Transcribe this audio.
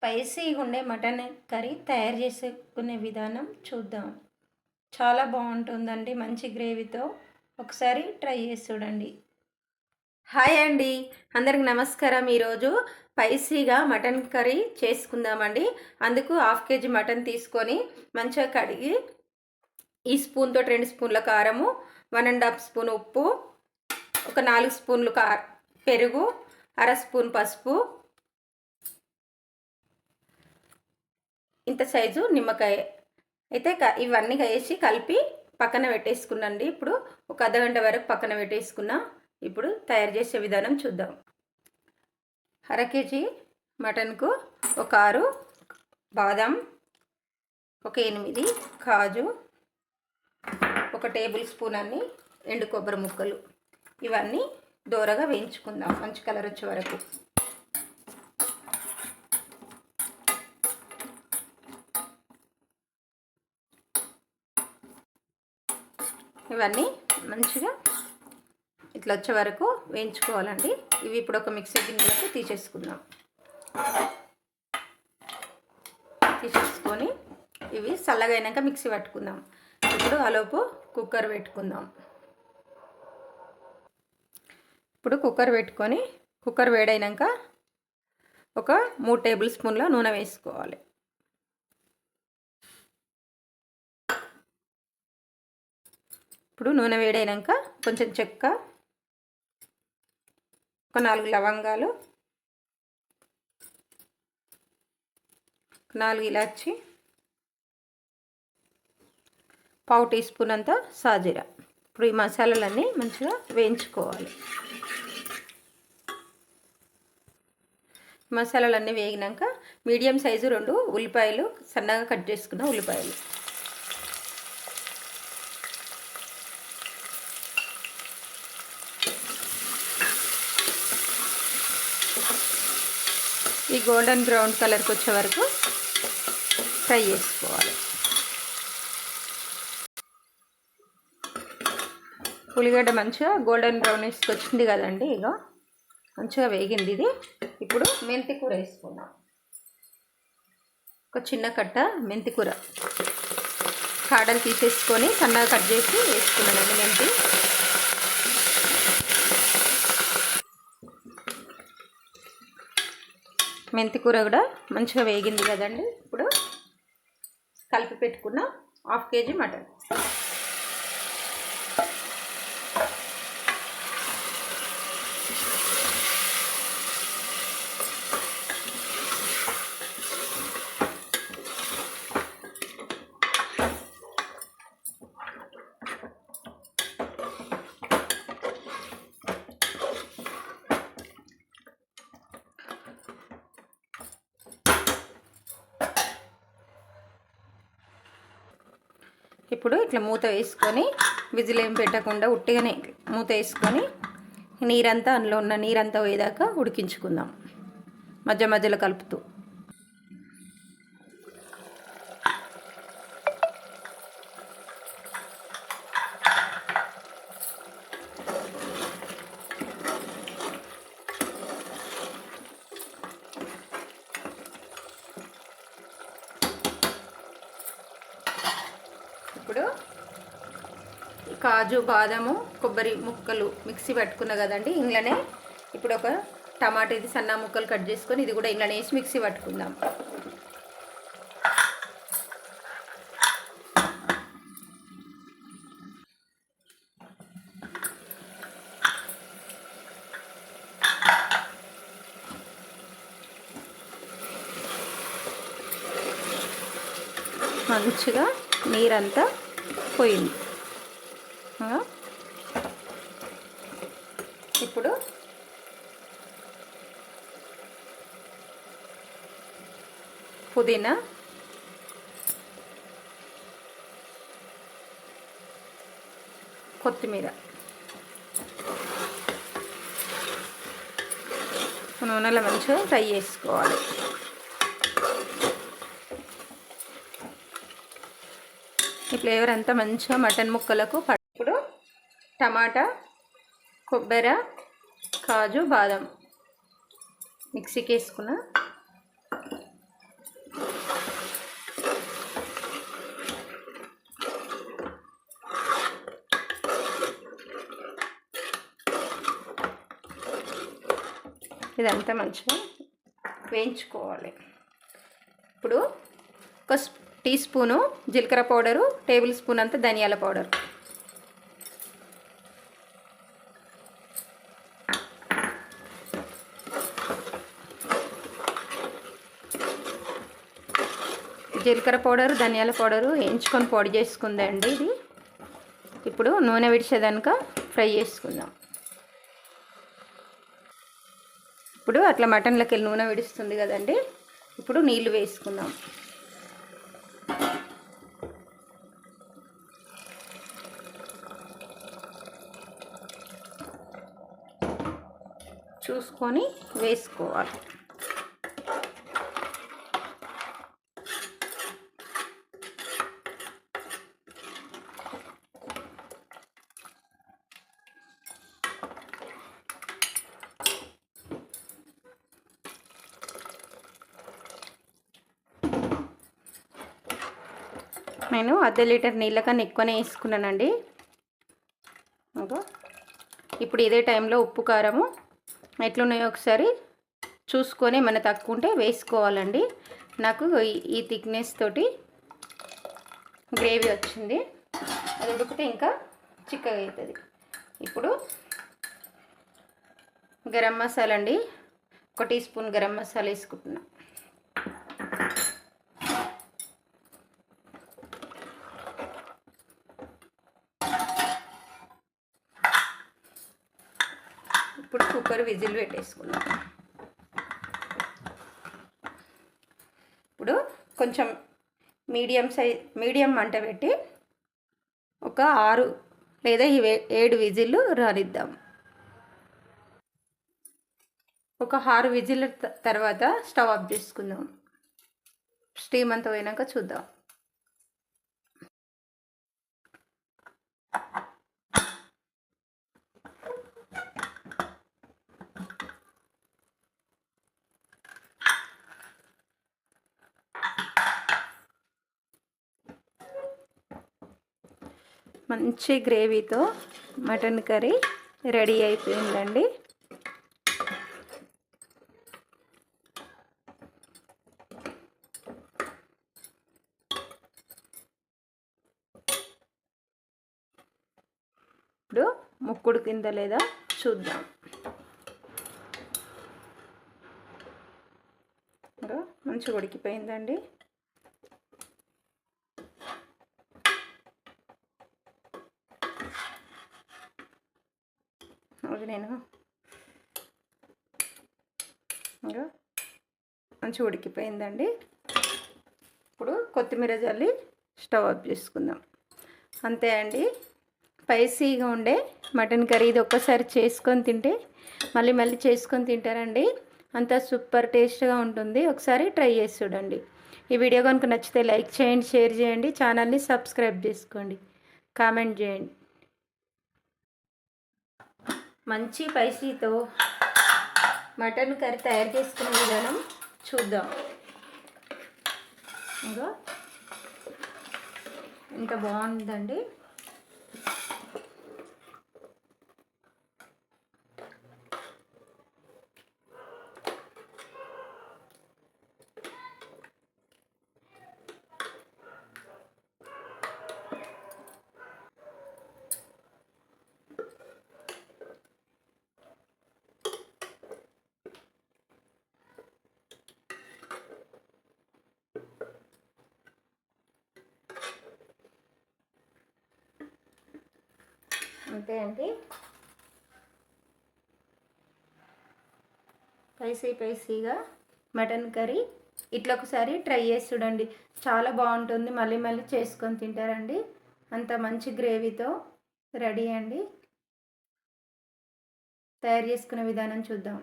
స్పైసీగా ఉండే mutton curry తయారు చేసుకునే విధానం చూద్దాం. చాలా బాగుంటుందండి మంచి గ్రేవీతో. ఒకసారి ట్రై చేసి చూడండి. హాయ్ అండి, అందరికి నమస్కారం. ఈరోజు స్పైసీగా మటన్ కర్రీ చేసుకుందామండి. అందుకు 1/2 kg మటన్ తీసుకొని మంచిగా కడిగి ఈ స్పూన్తో 2 స్పూన్ల కారము, 1½ స్పూన్ ఉప్పు, ఒక 4 స్పూన్లు పెరుగు, 1/2 స్పూన్ పసుపు, ఇంత సైజు నిమ్మకాయ అయితే ఇవన్నీ వేసి కలిపి పక్కన పెట్టేసుకున్నాండి. ఇప్పుడు ఒక అర్ధగంట వరకు పక్కన పెట్టేసుకున్నా. ఇప్పుడు తయారు చేసే విధానం చూద్దాం. 1/2 kg మటన్కు ఒక 6 బాదం, ఒక 8 కాజు, ఒక టేబుల్ స్పూన్ అన్ని ఎండు కొబ్బరి ముక్కలు, ఇవన్నీ దోరగా వేయించుకుందాం మంచి కలర్ వచ్చే వరకు. ఇవన్నీ మంచిగా ఇట్లా వచ్చే వరకు వేయించుకోవాలండి. ఇవి ఇప్పుడు ఒక మిక్సీ గిన్నెలకు తీసేసుకుందాం. తీసేసుకొని ఇవి చల్లగా అయినాక మిక్సీ పట్టుకుందాం. ఇప్పుడు ఆలోపు కుక్కర్ పెట్టుకుందాం. ఇప్పుడు కుక్కర్ పెట్టుకొని కుక్కర్ వేడైనాక ఒక 3 టేబుల్ స్పూన్ల నూనె వేసుకోవాలి. ఇప్పుడు నూనె వేడైనాక కొంచెం చెక్క, ఒక 4 లవంగాలు, 4 ఇలాచి, 1/2 టీ స్పూన్ అంత సాజీరా. ఇప్పుడు ఈ మసాలాలన్నీ మంచిగా వేయించుకోవాలి. మసాలాలన్నీ వేగినాక మీడియం సైజు 2 ఉల్లిపాయలు, సన్నగా కట్ చేసుకున్న ఉల్లిపాయలు, ఈ గోల్డెన్ బ్రౌన్ కలర్కి వచ్చే వరకు ఫ్రై చేసుకోవాలి. ఉల్లిగడ్డ మంచిగా గోల్డెన్ బ్రౌనిష్కి వచ్చింది కదండి, ఇక మంచిగా వేగింది ఇది. ఇప్పుడు మెంతి కూర వేసుకుందాం. ఒక చిన్న కట్ట మెంతి కూర కాడలు తీసేసుకొని సన్నగా కట్ చేసి వేసుకున్నానండి. మెంతి కూర కూడా మంచిగా వేగింది కదండి. ఇప్పుడు కలిపి పెట్టుకున్న 1/2 kg మటన్ ఇప్పుడు ఇట్లా మూత వేసుకొని విజిల్ ఏం పెట్టకుండా ఉట్టిగానే మూత వేసుకొని నీరంతా అందులో ఉన్న నీరంతా పోయేదాకా ఉడికించుకుందాం మధ్య మధ్యలో కలుపుతూ. ఇప్పుడు కాజు, బాదము, కొబ్బరి ముక్కలు మిక్సీ పట్టుకున్నా కదండి, ఇంట్లోనే ఇప్పుడు ఒక టమాటా ఇది సన్న ముక్కలు కట్ చేసుకొని ఇది కూడా ఇంట్లోనే వేసి మిక్సీ పట్టుకుందాం. మంచిగా నీరంతా పోయింది. ఇప్పుడు పుదీనా, కొత్తిమీర నూనెలో మంచిగా ఫ్రై చేసుకోవాలి. ఈ ఫ్లేవర్ అంతా మంచిగా మటన్ ముక్కలకు ఇప్పుడు టమాటా, కొబ్బరి, కాజు, బాదం మిక్సీకి వేసుకున్న ఇదంతా మంచిగా వేయించుకోవాలి. ఇప్పుడు ఒక టీ స్పూను జీలకర్ర పౌడరు, టేబుల్ స్పూన్ అంత ధనియాల పౌడర్, జీలకర్ర పౌడరు ధనియాల పౌడరు వేయించుకొని పొడి చేసుకుందండి ఇది. ఇప్పుడు నూనె విడిచేదాక ఫ్రై చేసుకుందాం. ఇప్పుడు అట్లా మటన్లోకి వెళ్ళి నూనె విడుస్తుంది కదండి. ఇప్పుడు నీళ్ళు వేసుకుందాం. చూసుకొని వేసుకోవాలి. నేను 1/2 లీటర్ నీళ్ళ కన్నా ఎక్కువనే వేసుకున్నానండి. ఇప్పుడు ఇదే టైంలో ఉప్పు కారము ఎట్లున్నాయో ఒకసారి చూసుకొని మన తక్కువ ఉంటే వేసుకోవాలండి. నాకు ఈ థిక్నెస్ తోటి గ్రేవీ వచ్చింది. అది ఉడికితే ఇంకా చిక్కగా అవుతుంది. ఇప్పుడు గరం మసాలా అండి, 1 టీ స్పూన్ గరం మసాలా వేసుకుంటున్నా. ఇప్పుడు కుక్కర్ విజిల్ పెట్టేసుకుందాం. ఇప్పుడు కొంచెం మీడియం మంట పెట్టి ఒక 6 లేదా 7 విజిల్లు రానిద్దాం. ఒక 6 విజిల్ తర్వాత స్టవ్ ఆఫ్ చేసుకుందాం. స్టీమ్ అంతా పోయినాక చూద్దాం. మంచి గ్రేవీతో మటన్ కర్రీ రెడీ అయిపోయిందండి. ఇప్పుడు ముక్కుడు కింద లేదా చూద్దాం. మంచిగా ఉడికిపోయిందండి. అది నేను మంచిగా ఉడికిపోయిందండి. ఇప్పుడు కొత్తిమీర జల్లి స్టవ్ ఆఫ్ చేసుకుందాం. అంతే అండి, స్పైసీగా ఉండే మటన్ కర్రీ. ఇది ఒక్కసారి చేసుకొని తింటే మళ్ళీ మళ్ళీ చేసుకొని తింటారండి. అంతా సూపర్ టేస్ట్గా ఉంటుంది. ఒకసారి ట్రై చేసి చూడండి. ఈ వీడియో కనుక నచ్చితే లైక్ చేయండి, షేర్ చేయండి, ఛానల్ని సబ్స్క్రైబ్ చేసుకోండి, కామెంట్ చేయండి. మంచి స్పైసీతో మటన్ కర్రీ తయారు చేసుకునే విధానం చూద్దాం. ఇంకా ఇంత బాగుందండి. అంతే అండి, స్పైసీగా మటన్ కర్రీ ఇట్లా ఒకసారి ట్రై చేసి చూడండి. చాలా బాగుంటుంది. మళ్ళీ మళ్ళీ చేసుకొని తింటారండి. అంత మంచి గ్రేవీతో రెడీ అండి. తయారు చేసుకునే విధానం చూద్దాం.